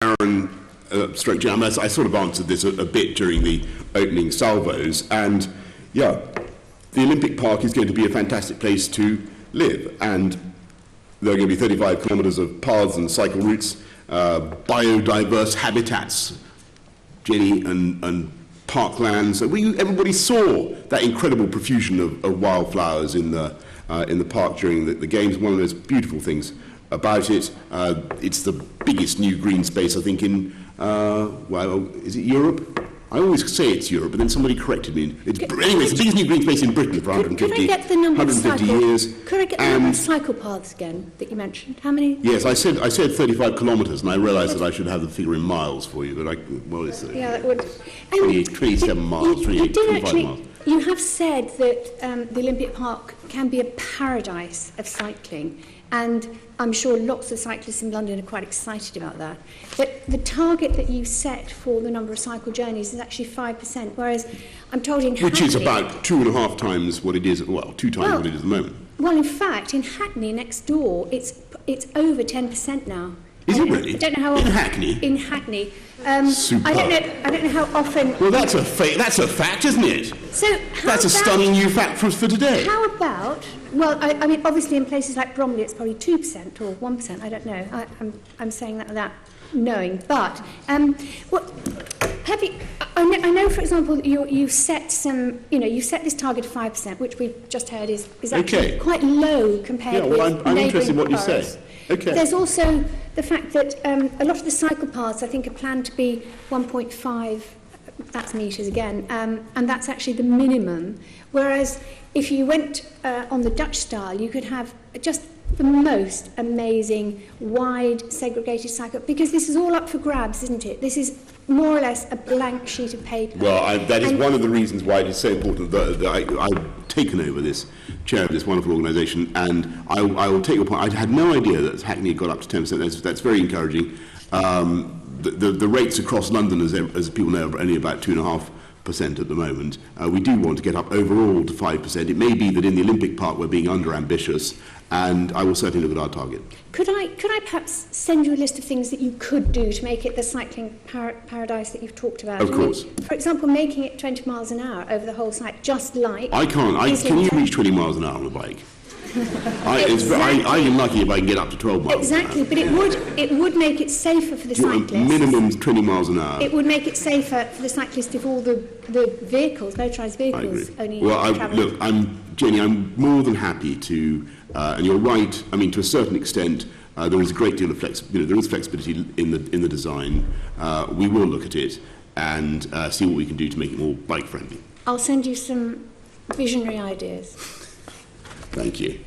Aaron, stroke Jam, I sort of answered this a bit during the opening salvos, and yeah, the Olympic Park is going to be a fantastic place to live, and there are going to be 35 kilometres of paths and cycle routes, biodiverse habitats, Jenny, and parklands. Everybody saw that incredible profusion of wildflowers in the park during the games. One of those beautiful things about it. It's the biggest new green space, I think, in is it Europe? I always say it's Europe, but then somebody corrected me. Anyway, it's the biggest new green space in Britain for 150 years. Could I get the number of cycle paths again that you mentioned? How many? Yes, I said 35 kilometres, and I realised that I should have the figure in miles for you, but it's that would 27 miles, 25 miles. You have said that the Olympic Park can be a paradise of cycling, and I'm sure lots of cyclists in London are quite excited about that. But the target that you set for the number of cycle journeys is actually 5%, whereas I'm told in Hackney... Which is about 2.5 times what it is, 2 times what it is at the moment. Well, in fact, in Hackney next door, it's over 10% now. Is it really? I don't know how often. In Hackney? In Hackney. Superb. I don't know how often... Well, that's a fact, isn't it? That's a stunning new fact for today. How about... Well, I mean, obviously in places like Bromley it's probably 2% or 1%, I don't know. I'm saying that without knowing. But, have you... I know, for example, you set some... you set this target of 5%, which we've just heard is actually quite low compared with I'm interested in what boroughs. You say. Okay. There's also the fact that a lot of the cycle paths, I think, are planned to be 1.5, that's metres again, and that's actually the minimum. Whereas if you went on the Dutch style, you could have just the most amazing, wide, segregated cycle, because this is all up for grabs, isn't it? This is more or less a blank sheet of paper. Well, that is one of the reasons why it is so important that I've taken over this chair of this wonderful organisation, and I will take your point. I had no idea that Hackney got up to 10%. That's very encouraging. The rates across London, as people know, are only about 2.5% at the moment. We do want to get up overall to 5%. It may be that in the Olympic Park we're being under-ambitious, and I will certainly look at our target. Could I perhaps send you a list of things that you could do to make it the cycling paradise that you've talked about? Of course. For example, making it 20 miles an hour over the whole site, just like... I can't. Can you reach 20 miles an hour on a bike? Exactly. I am lucky if I can get up to 12 miles Exactly, but it would make it safer for the cyclist. Minimum 20 miles an hour. It would make it safer for the cyclist if all the vehicles, motorised vehicles, only travel. Jenny, I'm more than happy to, and you're right, I mean, to a certain extent, there is a great deal of there is flexibility in the design. We will look at it and see what we can do to make it more bike-friendly. I'll send you some visionary ideas. Thank you.